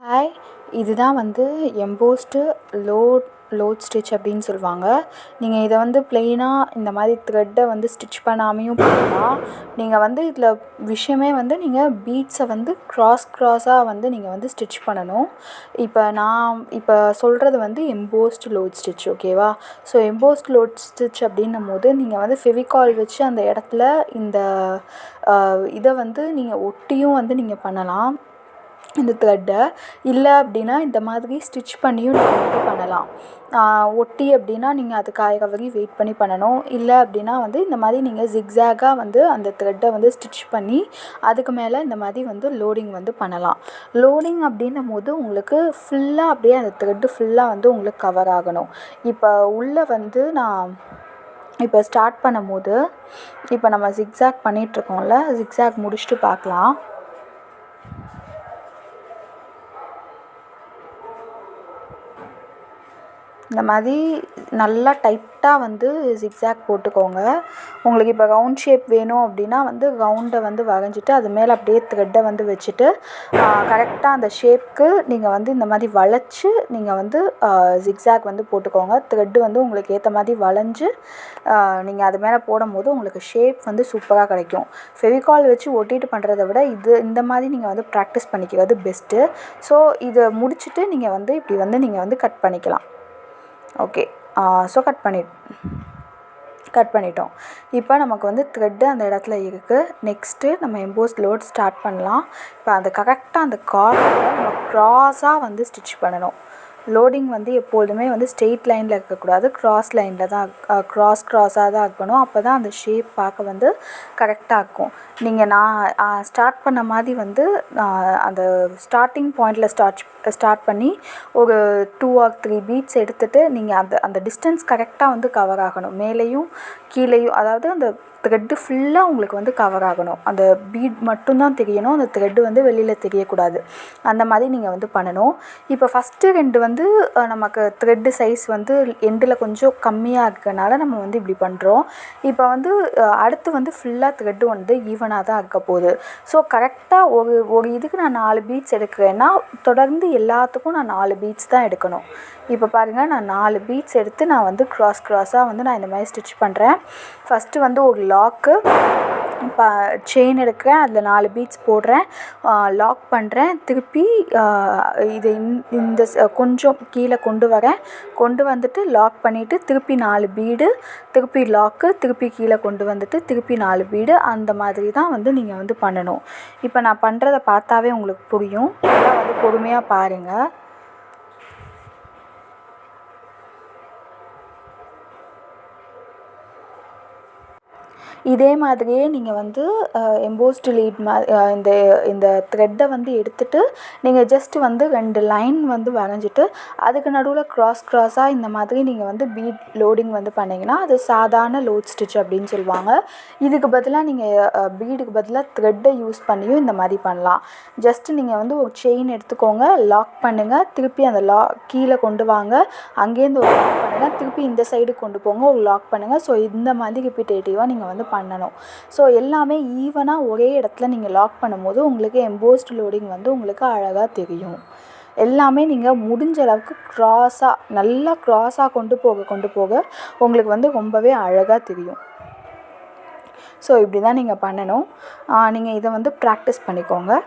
Hi, இதுதான் வந்து embossed load stitch அப்படின்னு சொல்லுவாங்க. நீங்கள் இதை வந்து ப்ளெயினாக இந்த மாதிரி த்ரெட்டை வந்து ஸ்டிச் பண்ணாமையும் பண்ணலாம். நீங்கள் வந்து இதில் விஷயமே வந்து நீங்கள் பீட்ஸை வந்து க்ராஸாக வந்து நீங்கள் வந்து ஸ்டிச் பண்ணணும். இப்போ சொல்கிறது வந்து எம்போஸ்டு லோட் ஸ்டிச், ஓகேவா? ஸோ எம்போஸ்டு லோட் ஸ்டிச் அப்படின்னும் போது நீங்கள் வந்து ஃபெவிகால் வச்சு அந்த இடத்துல இந்த இதை வந்து நீங்கள் ஒட்டியும் வந்து நீங்கள் பண்ணலாம் இந்த த்ரெட்டை. இல்லை அப்படின்னா இந்த மாதிரி ஸ்டிச் பண்ணியும் நீங்கள் வந்து பண்ணலாம். ஒட்டி அப்படின்னா நீங்கள் அது காய்கிற வரையும் வெயிட் பண்ணி பண்ணணும். இல்லை அப்படின்னா வந்து இந்த மாதிரி நீங்கள் ஜிக்ஸாகாக வந்து அந்த த்ரெட்டை வந்து ஸ்டிச் பண்ணி அதுக்கு மேலே இந்த மாதிரி வந்து லோடிங் வந்து பண்ணலாம். லோடிங் அப்படின்னும் போது உங்களுக்கு ஃபுல்லாக அப்படியே அந்த த்ரெட்டு ஃபுல்லாக வந்து உங்களுக்கு கவர் ஆகணும். இப்போ உள்ளே வந்து நான் இப்போ ஸ்டார்ட் பண்ணும் போது இப்போ நம்ம ஜிக்ஸாக் பண்ணிகிட்ருக்கோம்ல, ஜிக்ஸாக் முடிச்சுட்டு பார்க்கலாம். இந்த மாதிரி நல்லா டைட்டாக வந்து ஜிக்ஸாக் போட்டுக்கோங்க. உங்களுக்கு இப்போ ரவுண்ட் ஷேப் வேணும் அப்படின்னா வந்து ரவுண்டை வந்து வரைஞ்சிட்டு அது மேலே அப்படியே த்ரெட்டை வந்து வச்சுட்டு கரெக்டாக அந்த ஷேப்க்கு நீங்கள் வந்து இந்த மாதிரி வளைச்சி நீங்கள் வந்து ஜிக்ஸாக் வந்து போட்டுக்கோங்க. த்ரெட்டு வந்து உங்களுக்கு ஏற்ற மாதிரி வளைஞ்சு நீங்கள் அது மேலே போடும்போது உங்களுக்கு ஷேப் வந்து சூப்பராக கிடைக்கும். ஃபெவிகால் வச்சு ஒட்டிட்டு பண்ணுறத விட இந்த மாதிரி நீங்கள் வந்து ப்ராக்டிஸ் பண்ணிக்கிறது பெஸ்ட்டு. ஸோ இதை முடிச்சுட்டு நீங்கள் வந்து இப்படி வந்து நீங்கள் வந்து கட் பண்ணிக்கலாம். ஓகே, ஸோ கட் பண்ணிட்டோம். இப்போ நமக்கு வந்து த்ரெட்டு அந்த இடத்துல இருக்குது. நெக்ஸ்ட்டு நம்ம எம்போஸ் லோட் ஸ்டார்ட் பண்ணலாம். இப்போ அந்த கரெக்டாக அந்த கார்னரில் நம்ம க்ராஸாக வந்து ஸ்டிச் பண்ணணும். லோடிங் வந்து எப்பொழுதுமே வந்து ஸ்ட்ரெயிட் லைனில் இருக்கக்கூடாது, க்ராஸ் லைனில் தான் க்ராஸாக தான் இருக்கணும். அப்போ தான் அந்த ஷேப் பார்க்க வந்து கரெக்டாக இருக்கும். நான் ஸ்டார்ட் பண்ண மாதிரி வந்து அந்த ஸ்டார்டிங் பாயிண்டில் ஸ்டார்ட் பண்ணி ஒரு 2 or 3 பீட்ஸ் எடுத்துகிட்டு நீங்கள் அந்த டிஸ்டன்ஸ் கரெக்டாக வந்து கவர் ஆகணும். மேலேயும் கீழேயும், அதாவது அந்த த்ரெட்டு ஃபுல்லாக உங்களுக்கு வந்து கவர் ஆகணும். அந்த பீட் மட்டும்தான் தெரியணும், அந்த த்ரெட்டு வந்து வெளியில் தெரியக்கூடாது. அந்த மாதிரி நீங்கள் வந்து பண்ணணும். இப்போ ஃபஸ்ட்டு 2 வந்து நமக்கு த்ரெட்டு சைஸ் வந்து எண்டில் கொஞ்சம் கம்மியாக இருக்கிறனால நம்ம வந்து இப்படி பண்ணுறோம். இப்போ வந்து அடுத்து வந்து ஃபுல்லாக த்ரெட்டு வந்து ஈவனாக தான் இருக்க போகுது. ஸோ கரெக்டாக ஒரு இதுக்கு நான் 4 பீட்ஸ் எடுக்கிறேன்னா தொடர்ந்து எல்லாத்துக்கும் நான் 4 பீட்ஸ் தான் எடுக்கணும். இப்போ பாருங்கள், நான் 4 பீட்ஸ் எடுத்து நான் வந்து க்ராஸாக வந்து நான் இந்த மாதிரி ஸ்டிச் பண்ணுறேன். ஃபஸ்ட்டு வந்து ஒரு லாக்கு, இப்போ செயின் எடுக்கிறேன், அதில் 4 பீட்ஸ் போடுறேன், லாக் பண்ணுறேன், திருப்பி இது இந்த கொஞ்சம் கீழே கொண்டு வந்துட்டு லாக் பண்ணிவிட்டு திருப்பி 4 பீடு, திருப்பி லாக்கு, திருப்பி கீழே கொண்டு வந்துட்டு திருப்பி 4 பீடு, அந்த மாதிரி தான் வந்து நீங்கள் வந்து பண்ணணும். இப்போ நான் பண்ணுறத பார்த்தாவே உங்களுக்கு புரியும். அதெல்லாம் வந்து பொறுமையாக பாருங்கள். இதே மாதிரியே நீங்கள் வந்து எம்போஸ்டு லீட் இந்த த்ரெட்டை வந்து எடுத்துகிட்டு நீங்கள் ஜஸ்ட்டு வந்து 2 லைன் வந்து வரைஞ்சிட்டு அதுக்கு நடுவில் க்ராஸாக இந்த மாதிரி நீங்கள் வந்து பீட் லோடிங் வந்து பண்ணிங்கன்னா அது சாதாரண லோட் ஸ்டிச் அப்படின்னு சொல்லுவாங்க. இதுக்கு பதிலாக நீங்கள் பீடுக்கு பதிலாக த்ரெட்டை யூஸ் பண்ணியும் இந்த மாதிரி பண்ணலாம். ஜஸ்ட்டு நீங்கள் வந்து ஒரு செயின் எடுத்துக்கோங்க, லாக் பண்ணுங்கள், திருப்பி அந்த கீழே கொண்டு வாங்க, அங்கேருந்து ஒரு லாக் பண்ணுங்கள், திருப்பி இந்த சைடு கொண்டு போங்க, ஒரு லாக் பண்ணுங்கள். ஸோ இந்த மாதிரி ரிப்பீட்டேட்டிவாக நீங்கள் வந்து பண்ணணும். ஸோ எல்லாமே ஈவனாக ஒரே இடத்துல நீங்கள் லாக் பண்ணும்போது உங்களுக்கு எம்போஸ்டு லோடிங் வந்து உங்களுக்கு அழகாக தெரியும். எல்லாமே நீங்கள் முடிஞ்ச அளவுக்கு நல்லா க்ராஸாக கொண்டு போக உங்களுக்கு வந்து ரொம்பவே அழகாக தெரியும். ஸோ இப்படி தான் நீங்கள் பண்ணணும். நீங்கள் இதை வந்து ப்ராக்டிஸ் பண்ணிக்கோங்க.